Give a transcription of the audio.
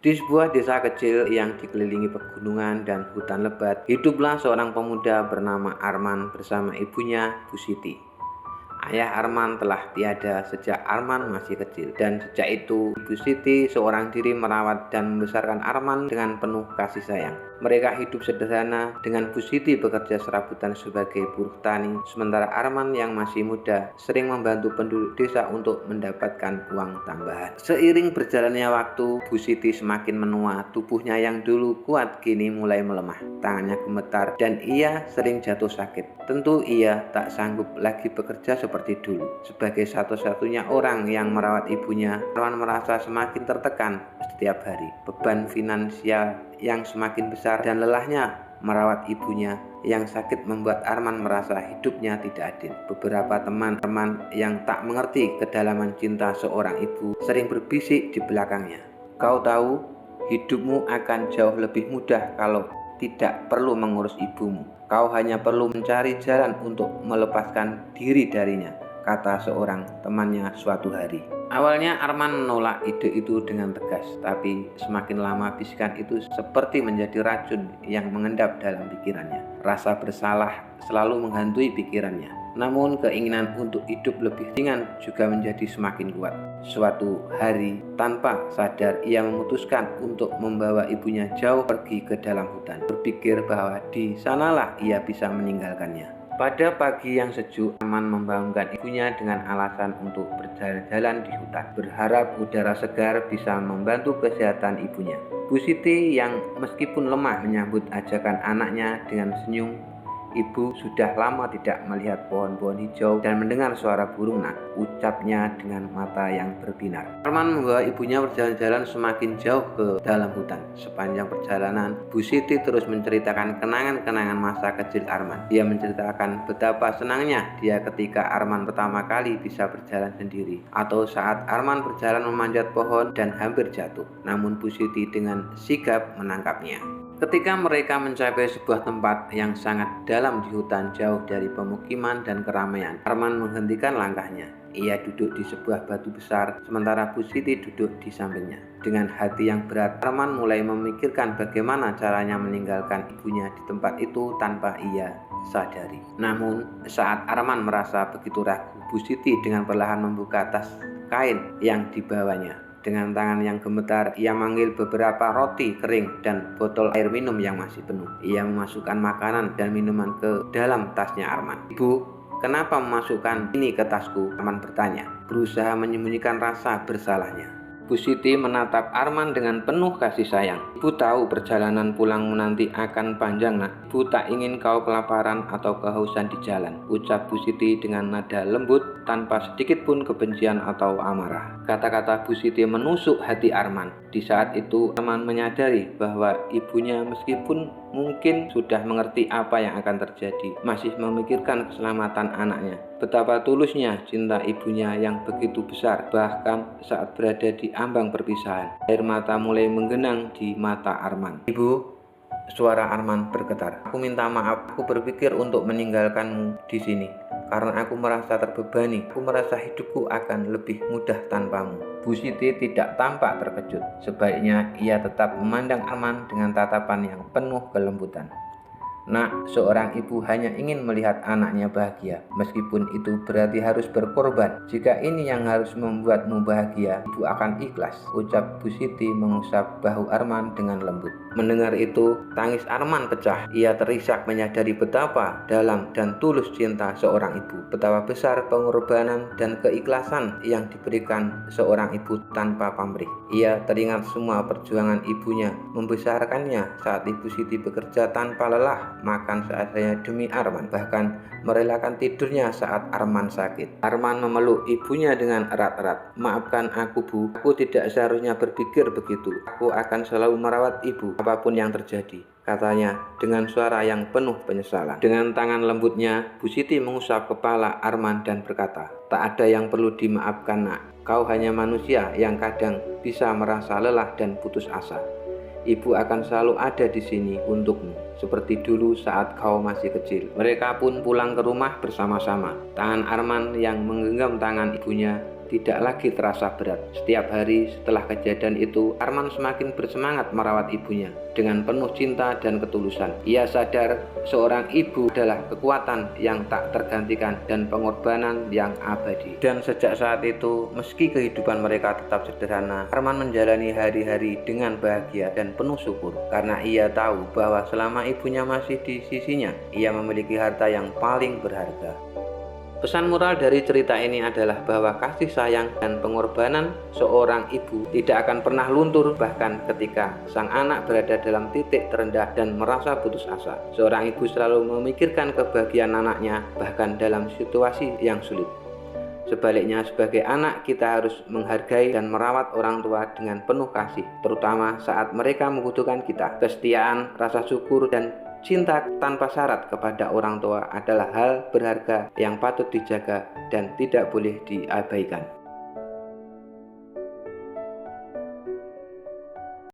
Di sebuah desa kecil yang dikelilingi pegunungan dan hutan lebat, hiduplah seorang pemuda bernama Arman bersama ibunya, Bu Siti. Ayah Arman telah tiada sejak Arman masih kecil, dan sejak itu Ibu Siti seorang diri merawat dan membesarkan Arman dengan penuh kasih sayang. Mereka hidup sederhana dengan Bu Siti bekerja serabutan sebagai buruh tani, sementara Arman yang masih muda sering membantu penduduk desa untuk mendapatkan uang tambahan. Seiring berjalannya waktu, Bu Siti semakin menua, tubuhnya yang dulu kuat kini mulai melemah, tangannya gemetar dan ia sering jatuh sakit. Tentu ia tak sanggup lagi bekerja seperti dulu. Sebagai satu-satunya orang yang merawat ibunya, Arman merasa semakin tertekan setiap hari. Beban finansial yang semakin besar dan lelahnya merawat ibunya yang sakit membuat Arman merasa hidupnya tidak adil. Beberapa teman-teman yang tak mengerti kedalaman cinta seorang ibu sering berbisik di belakangnya. Kau tahu, hidupmu akan jauh lebih mudah kalau tidak perlu mengurus ibumu. Kau hanya perlu mencari jalan untuk melepaskan diri darinya, kata seorang temannya suatu hari. Awalnya Arman menolak ide itu dengan tegas, tapi semakin lama bisikan itu seperti menjadi racun yang mengendap dalam pikirannya. Rasa bersalah selalu menghantui pikirannya. Namun keinginan untuk hidup lebih ringan juga menjadi semakin kuat. Suatu hari, tanpa sadar ia memutuskan untuk membawa ibunya jauh pergi ke dalam hutan, berpikir bahwa di sanalah ia bisa meninggalkannya. Pada pagi yang sejuk, Arman membangunkan ibunya dengan alasan untuk berjalan-jalan di hutan, berharap udara segar bisa membantu kesehatan ibunya. Bu Siti yang meskipun lemah menyambut ajakan anaknya dengan senyum. Ibu sudah lama tidak melihat pohon-pohon hijau dan mendengar suara burung nak, ucapnya dengan mata yang berbinar. Arman membawa ibunya berjalan-jalan semakin jauh ke dalam hutan. Sepanjang perjalanan, Bu Siti terus menceritakan kenangan-kenangan masa kecil Arman. Dia menceritakan betapa senangnya dia ketika Arman pertama kali bisa berjalan sendiri, atau saat Arman berjalan memanjat pohon dan hampir jatuh. Namun Bu Siti dengan sigap menangkapnya. Ketika mereka mencapai sebuah tempat yang sangat dalam di hutan jauh dari pemukiman dan keramaian, Arman menghentikan langkahnya. Ia duduk di sebuah batu besar, sementara Bu Siti duduk di sampingnya. Dengan hati yang berat, Arman mulai memikirkan bagaimana caranya meninggalkan ibunya di tempat itu tanpa ia sadari. Namun, saat Arman merasa begitu ragu, Bu Siti dengan perlahan membuka tas kain yang dibawanya. Dengan tangan yang gemetar, ia manggil beberapa roti kering dan botol air minum yang masih penuh. Ia memasukkan makanan dan minuman ke dalam tasnya Arman. Ibu, kenapa memasukkan ini ke tasku? Arman bertanya, berusaha menyembunyikan rasa bersalahnya. Bu Siti menatap Arman dengan penuh kasih sayang. Ibu tahu perjalanan pulangmu nanti akan panjang nak. Ibu tak ingin kau kelaparan atau kehausan di jalan, ucap Bu Siti dengan nada lembut tanpa sedikit pun kebencian atau amarah. Kata-kata Bu Siti menusuk hati Arman. Di saat itu Arman menyadari bahwa ibunya meskipun mungkin sudah mengerti apa yang akan terjadi, masih memikirkan keselamatan anaknya. Betapa tulusnya cinta ibunya yang begitu besar. Bahkan saat berada di ambang perpisahan, air mata mulai menggenang di mata Arman. Ibu, suara Arman bergetar. Aku minta maaf, aku berpikir untuk meninggalkanmu di sini karena aku merasa terbebani. Aku merasa hidupku akan lebih mudah tanpamu. Bu Siti tidak tampak terkejut. Sebaiknya ia tetap memandang Arman dengan tatapan yang penuh kelembutan. Nak, seorang ibu hanya ingin melihat anaknya bahagia, meskipun itu berarti harus berkorban. Jika ini yang harus membuatmu bahagia, ibu akan ikhlas, ucap Bu Siti mengusap bahu Arman dengan lembut. Mendengar itu, tangis Arman pecah. Ia terisak menyadari betapa dalam dan tulus cinta seorang ibu, betapa besar pengorbanan dan keikhlasan yang diberikan seorang ibu tanpa pamrih. Ia teringat semua perjuangan ibunya membesarkannya saat Ibu Siti bekerja tanpa lelah, makan seadanya demi Arman, bahkan merelakan tidurnya saat Arman sakit. Arman memeluk ibunya dengan erat-erat. Maafkan aku Bu, aku tidak seharusnya berpikir begitu. Aku akan selalu merawat ibu apapun yang terjadi, katanya dengan suara yang penuh penyesalan. Dengan tangan lembutnya, Bu Siti mengusap kepala Arman dan berkata, tak ada yang perlu dimaafkan nak. Kau hanya manusia yang kadang bisa merasa lelah dan putus asa. Ibu akan selalu ada di sini untukmu, seperti dulu saat kau masih kecil. Mereka pun pulang ke rumah bersama-sama. Tangan Arman yang menggenggam tangan ibunya tidak lagi terasa berat. Setiap hari setelah kejadian itu, Arman semakin bersemangat merawat ibunya dengan penuh cinta dan ketulusan. Ia sadar seorang ibu adalah kekuatan yang tak tergantikan dan pengorbanan yang abadi. Dan sejak saat itu, meski kehidupan mereka tetap sederhana, Arman menjalani hari-hari dengan bahagia dan penuh syukur karena ia tahu bahwa selama ibunya masih di sisinya, ia memiliki harta yang paling berharga. Pesan moral dari cerita ini adalah bahwa kasih sayang dan pengorbanan seorang ibu tidak akan pernah luntur, bahkan ketika sang anak berada dalam titik terendah dan merasa putus asa. Seorang ibu selalu memikirkan kebahagiaan anaknya, bahkan dalam situasi yang sulit. Sebaliknya, sebagai anak kita harus menghargai dan merawat orang tua dengan penuh kasih, terutama saat mereka membutuhkan kita. Kesetiaan, rasa syukur, dan cinta tanpa syarat kepada orang tua adalah hal berharga yang patut dijaga dan tidak boleh diabaikan.